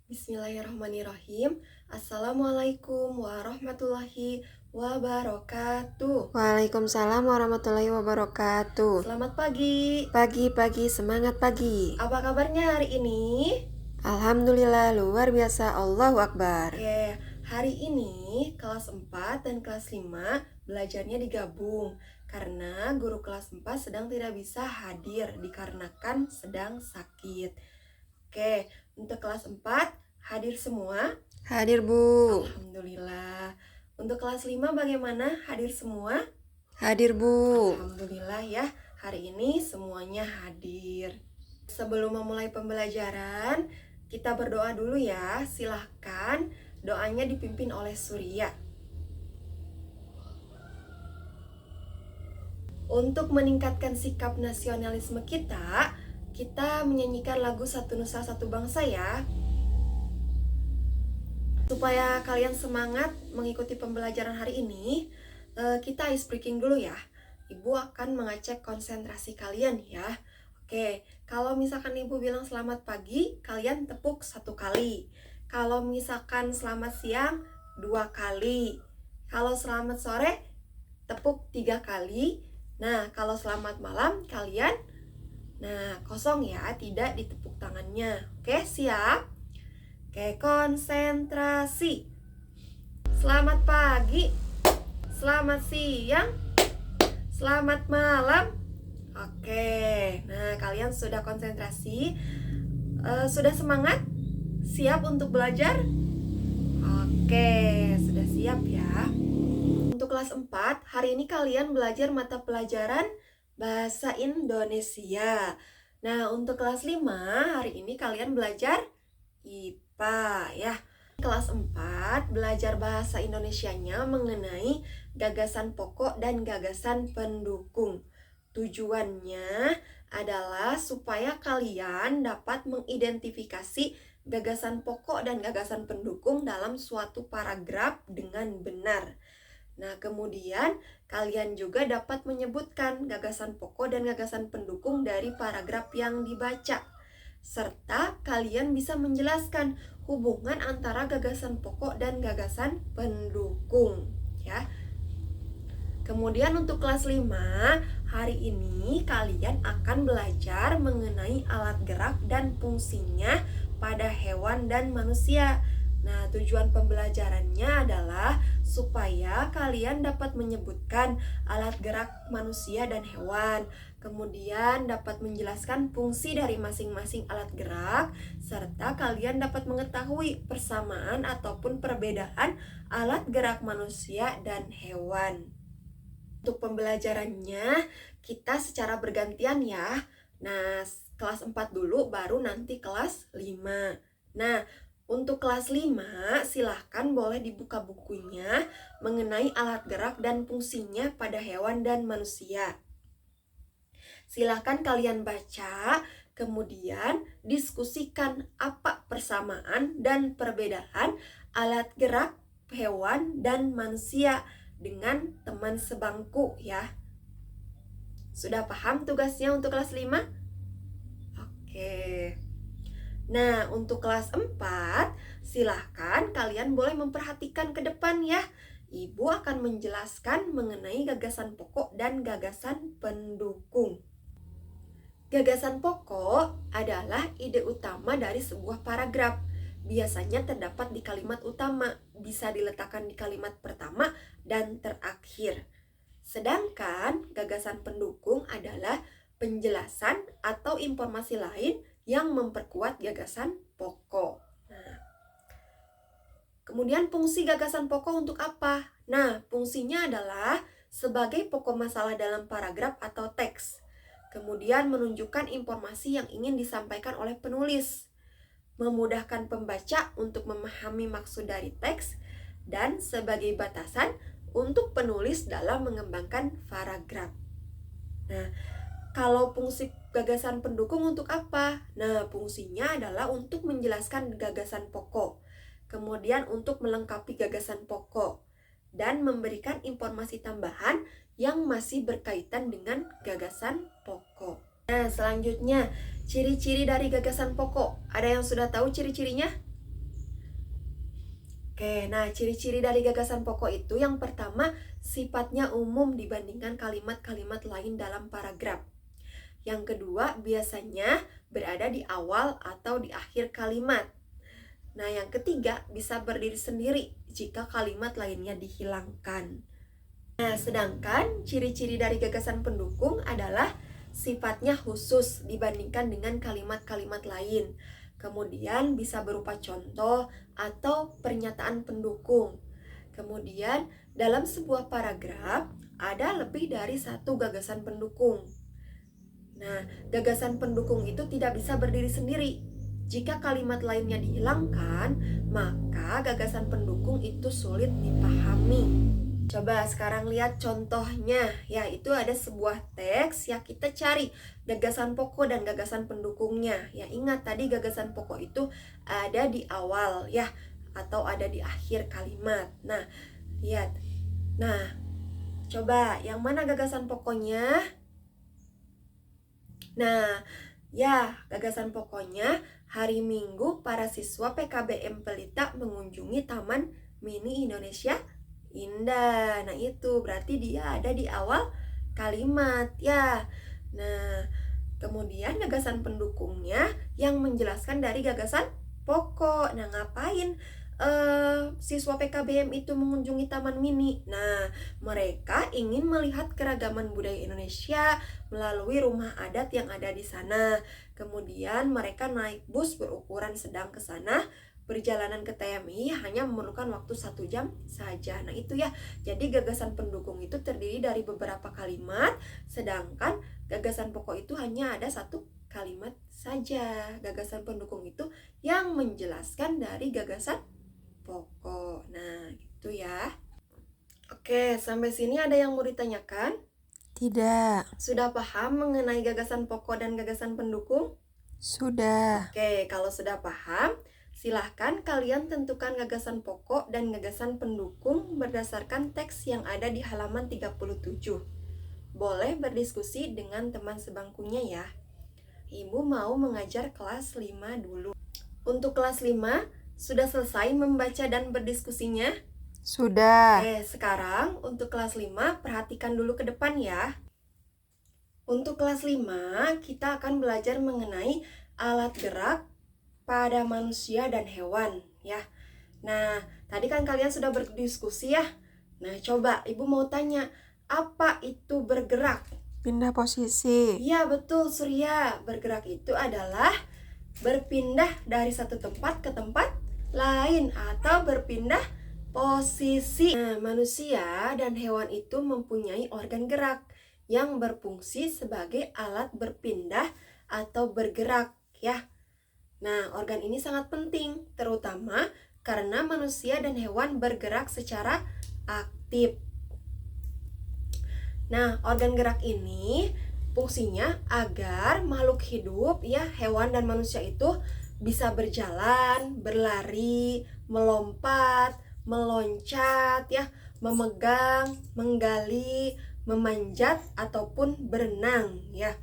Bismillahirrahmanirrahim. Assalamualaikum warahmatullahi wabarakatuh. Waalaikumsalam warahmatullahi wabarakatuh. Selamat pagi. Pagi-pagi semangat pagi. Apa kabarnya hari ini? Alhamdulillah luar biasa, Allahu Akbar. Oke, hari ini kelas 4 dan kelas 5 belajarnya digabung karena guru kelas 4 sedang tidak bisa hadir dikarenakan sedang sakit. Oke, untuk kelas 4 hadir semua? Hadir, Bu. Alhamdulillah. Untuk kelas 5 bagaimana? Hadir semua? Hadir, Bu. Alhamdulillah ya, hari ini semuanya hadir. Sebelum memulai pembelajaran, kita berdoa dulu ya. Silahkan, doanya dipimpin oleh Surya. Untuk meningkatkan sikap nasionalisme kita menyanyikan lagu Satu Nusa Satu Bangsa ya. Supaya kalian semangat mengikuti pembelajaran hari ini, kita ice breaking dulu ya. Ibu akan mengecek konsentrasi kalian ya. Oke, kalau misalkan ibu bilang selamat pagi, kalian tepuk 1 kali. Kalau misalkan selamat siang, 2 kali. Kalau selamat sore, tepuk 3 kali. Nah, kalau selamat malam, kalian kosong ya, tidak ditepuk tangannya. Oke, siap? Oke, konsentrasi. Selamat pagi, selamat siang, selamat malam. Oke, nah kalian sudah konsentrasi, sudah semangat? Siap untuk belajar? Oke, sudah siap ya. Untuk kelas 4, hari ini kalian belajar mata pelajaran Bahasa Indonesia. Nah, untuk kelas 5, hari ini kalian belajar IPA ya. Kelas 4 belajar bahasa Indonesianya mengenai gagasan pokok dan gagasan pendukung. Tujuannya adalah supaya kalian dapat mengidentifikasi gagasan pokok dan gagasan pendukung dalam suatu paragraf dengan benar. Nah, kemudian kalian juga dapat menyebutkan gagasan pokok dan gagasan pendukung dari paragraf yang dibaca. Serta kalian bisa menjelaskan hubungan antara gagasan pokok dan gagasan pendukung ya. Kemudian untuk kelas 5, hari ini kalian akan belajar mengenai alat gerak dan fungsinya pada hewan dan manusia. Nah, tujuan pembelajarannya adalah supaya kalian dapat menyebutkan alat gerak manusia dan hewan, kemudian dapat menjelaskan fungsi dari masing-masing alat gerak, serta kalian dapat mengetahui persamaan ataupun perbedaan alat gerak manusia dan hewan. Untuk pembelajarannya, kita secara bergantian ya. Nah, kelas 4 dulu, baru nanti kelas 5. Nah, untuk kelas 5, silahkan boleh dibuka bukunya mengenai alat gerak dan fungsinya pada hewan dan manusia. Silahkan kalian baca, kemudian diskusikan apa persamaan dan perbedaan alat gerak hewan dan manusia dengan teman sebangku ya. Sudah paham tugasnya untuk kelas 5? Oke. Nah, untuk kelas 4, silahkan kalian boleh memperhatikan ke depan ya. Ibu akan menjelaskan mengenai gagasan pokok dan gagasan pendukung. Gagasan pokok adalah ide utama dari sebuah paragraf. Biasanya terdapat di kalimat utama, bisa diletakkan di kalimat pertama dan terakhir. Sedangkan gagasan pendukung adalah penjelasan atau informasi lain yang memperkuat gagasan pokok. Nah, kemudian fungsi gagasan pokok untuk apa? Nah, fungsinya adalah sebagai pokok masalah dalam paragraf atau teks. Kemudian menunjukkan informasi yang ingin disampaikan oleh penulis, memudahkan pembaca untuk memahami maksud dari teks, dan sebagai batasan untuk penulis dalam mengembangkan paragraf. Nah, kalau fungsi gagasan pendukung untuk apa? Nah, fungsinya adalah untuk menjelaskan gagasan pokok, kemudian untuk melengkapi gagasan pokok, dan memberikan informasi tambahan yang masih berkaitan dengan gagasan pokok. Nah, selanjutnya, ciri-ciri dari gagasan pokok. Ada yang sudah tahu ciri-cirinya? Oke, nah ciri-ciri dari gagasan pokok itu yang pertama, sifatnya umum dibandingkan kalimat-kalimat lain dalam paragraf. Yang kedua, biasanya berada di awal atau di akhir kalimat. Nah, yang ketiga, bisa berdiri sendiri jika kalimat lainnya dihilangkan. Nah, sedangkan ciri-ciri dari gagasan pendukung adalah sifatnya khusus dibandingkan dengan kalimat-kalimat lain. Kemudian bisa berupa contoh atau pernyataan pendukung. Kemudian dalam sebuah paragraf ada lebih dari satu gagasan pendukung. Nah, gagasan pendukung itu tidak bisa berdiri sendiri. Jika kalimat lainnya dihilangkan, maka gagasan pendukung itu sulit dipahami. Coba sekarang lihat contohnya, yaitu ada sebuah teks yang kita cari gagasan pokok dan gagasan pendukungnya. Ya, ingat tadi gagasan pokok itu ada di awal ya, atau ada di akhir kalimat. Nah, lihat. Nah, coba yang mana gagasan pokoknya? Nah, ya, gagasan pokoknya hari Minggu para siswa PKBM Pelita mengunjungi Taman Mini Indonesia Indah. Nah, itu berarti dia ada di awal kalimat ya. Nah, kemudian gagasan pendukungnya yang menjelaskan dari gagasan pokok. Nah, ngapain siswa PKBM itu mengunjungi Taman Mini? Nah, mereka ingin melihat keragaman budaya Indonesia melalui rumah adat yang ada di sana. Kemudian mereka naik bus berukuran sedang ke sana. Perjalanan ke TMI hanya memerlukan waktu 1 jam saja. Nah, itu ya. Jadi gagasan pendukung itu terdiri dari beberapa kalimat, sedangkan gagasan pokok itu hanya ada 1 kalimat saja. Gagasan pendukung itu yang menjelaskan dari gagasan pokok. Nah, gitu ya. Oke, sampai sini ada yang mau ditanyakan? Tidak. Sudah paham mengenai gagasan pokok dan gagasan pendukung? Sudah. Oke, kalau sudah paham, silahkan kalian tentukan gagasan pokok dan gagasan pendukung berdasarkan teks yang ada di halaman 37. Boleh berdiskusi dengan teman sebangkunya ya. Ibu mau mengajar kelas 5 dulu. Untuk kelas 5, sudah selesai membaca dan berdiskusinya? Sudah. Oke, sekarang untuk kelas 5, perhatikan dulu ke depan ya. Untuk kelas 5, kita akan belajar mengenai alat gerak pada manusia dan hewan ya. Nah, tadi kan kalian sudah berdiskusi ya. Nah, coba ibu mau tanya, apa itu bergerak? Pindah posisi. Iya, betul Surya. Bergerak itu adalah berpindah dari satu tempat ke tempat lain atau berpindah posisi. Nah, manusia dan hewan itu mempunyai organ gerak yang berfungsi sebagai alat berpindah atau bergerak ya. Nah, organ ini sangat penting, terutama karena manusia dan hewan bergerak secara aktif. Nah, organ gerak ini fungsinya agar makhluk hidup ya, hewan dan manusia itu bisa berjalan, berlari, melompat, meloncat ya, memegang, menggali, memanjat ataupun berenang ya.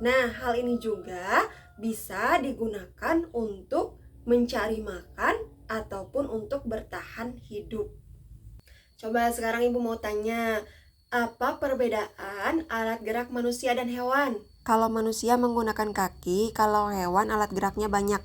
Nah, hal ini juga bisa digunakan untuk mencari makan ataupun untuk bertahan hidup. Coba sekarang ibu mau tanya, apa perbedaan alat gerak manusia dan hewan? Kalau manusia menggunakan kaki, kalau hewan alat geraknya banyak.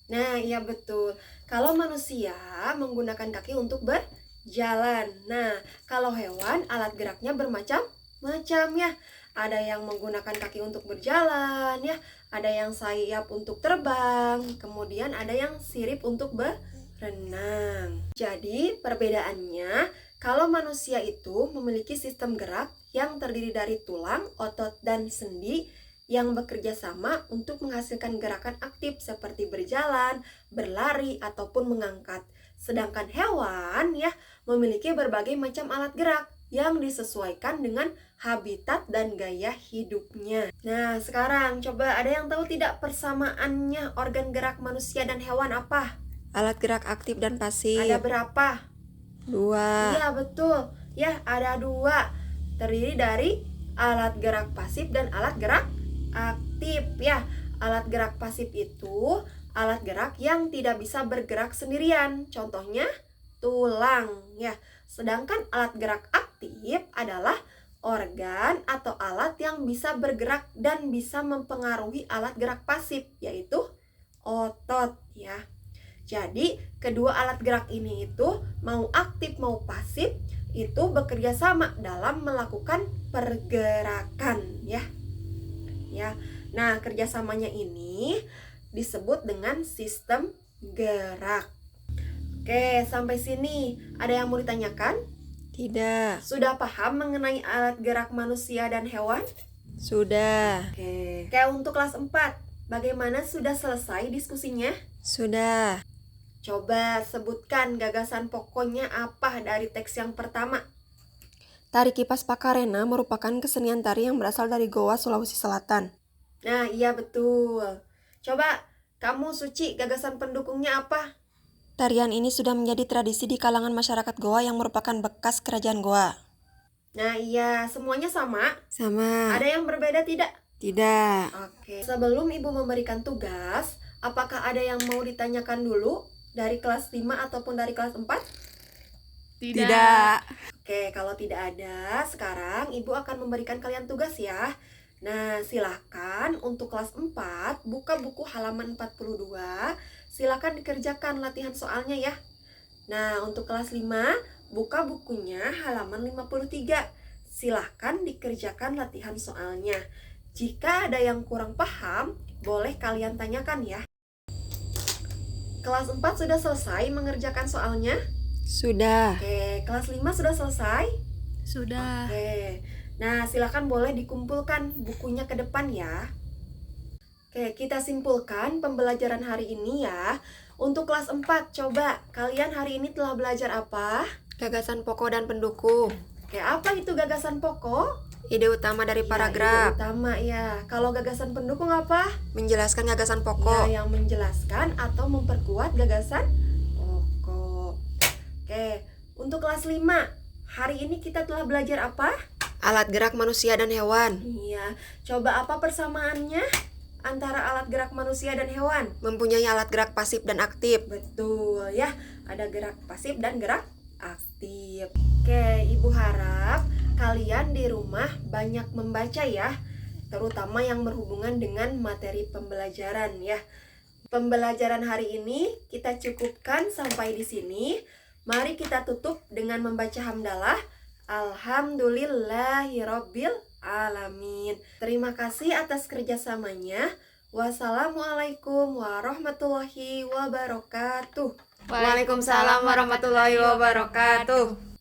Nah, iya betul. Kalau manusia menggunakan kaki untuk berjalan. Nah, kalau hewan alat geraknya bermacam-macam ya. Ada yang menggunakan kaki untuk berjalan ya, ada yang sayap untuk terbang, kemudian ada yang sirip untuk berenang. Jadi perbedaannya, kalau manusia itu memiliki sistem gerak yang terdiri dari tulang, otot, dan sendi yang bekerja sama untuk menghasilkan gerakan aktif seperti berjalan, berlari, ataupun mengangkat. Sedangkan hewan ya memiliki berbagai macam alat gerak yang disesuaikan dengan habitat dan gaya hidupnya. Nah, sekarang coba ada yang tahu tidak persamaannya organ gerak manusia dan hewan apa? Alat gerak aktif dan pasif. Ada berapa? 2. Iya, betul. Ya, ada 2. Terdiri dari alat gerak pasif dan alat gerak aktif ya. Alat gerak pasif itu alat gerak yang tidak bisa bergerak sendirian. Contohnya tulang ya. Sedangkan alat gerak aktif adalah organ atau alat yang bisa bergerak dan bisa mempengaruhi alat gerak pasif, yaitu otot ya. Jadi kedua alat gerak ini itu mau aktif mau pasif itu bekerja sama dalam melakukan pergerakan ya. Nah, kerjasamanya ini disebut dengan sistem gerak. Oke, sampai sini ada yang mau ditanyakan? Tidak. Sudah paham mengenai alat gerak manusia dan hewan? Sudah. Oke, untuk kelas 4, bagaimana, sudah selesai diskusinya? Sudah. Coba sebutkan gagasan pokoknya apa dari teks yang pertama. Tari kipas Pakarena merupakan kesenian tari yang berasal dari Goa, Sulawesi Selatan. Nah, iya betul. Coba kamu Suci, gagasan pendukungnya apa? Tarian ini sudah menjadi tradisi di kalangan masyarakat Goa yang merupakan bekas kerajaan Goa. Nah, iya, semuanya sama? Sama. Ada yang berbeda tidak? Tidak. Oke. Sebelum Ibu memberikan tugas, apakah ada yang mau ditanyakan dulu dari kelas 5 ataupun dari kelas 4? Tidak. Oke, kalau tidak ada, sekarang Ibu akan memberikan kalian tugas ya. Nah, silahkan untuk kelas 4, buka buku halaman 42, silahkan dikerjakan latihan soalnya ya. Nah, untuk kelas 5, buka bukunya halaman 53, silahkan dikerjakan latihan soalnya. Jika ada yang kurang paham, boleh kalian tanyakan ya. Kelas 4 sudah selesai mengerjakan soalnya? Sudah. Oke, kelas 5 sudah selesai? Sudah. Oke, nah silakan boleh dikumpulkan bukunya ke depan ya. Oke, kita simpulkan pembelajaran hari ini ya. Untuk kelas 4, coba kalian hari ini telah belajar apa? Gagasan pokok dan pendukung. Oke, apa itu gagasan pokok? Ide utama dari Ya, paragraf. ide utama ya. Kalau gagasan pendukung apa? Menjelaskan gagasan pokok. Ya, yang menjelaskan atau memperkuat gagasan pokok. Oke, untuk kelas 5, hari ini kita telah belajar apa? Alat gerak manusia dan hewan. Iya, coba apa persamaannya antara alat gerak manusia dan hewan? Mempunyai alat gerak pasif dan aktif. Betul ya, ada gerak pasif dan gerak aktif. Oke, Ibu harap kalian di rumah banyak membaca ya, terutama yang berhubungan dengan materi pembelajaran ya. Pembelajaran hari ini kita cukupkan sampai di sini. Mari kita tutup dengan membaca hamdalah. Alhamdulillahirabbil alamin. Terima kasih atas kerjasamanya. Wassalamualaikum warahmatullahi wabarakatuh. Waalaikumsalam warahmatullahi wabarakatuh.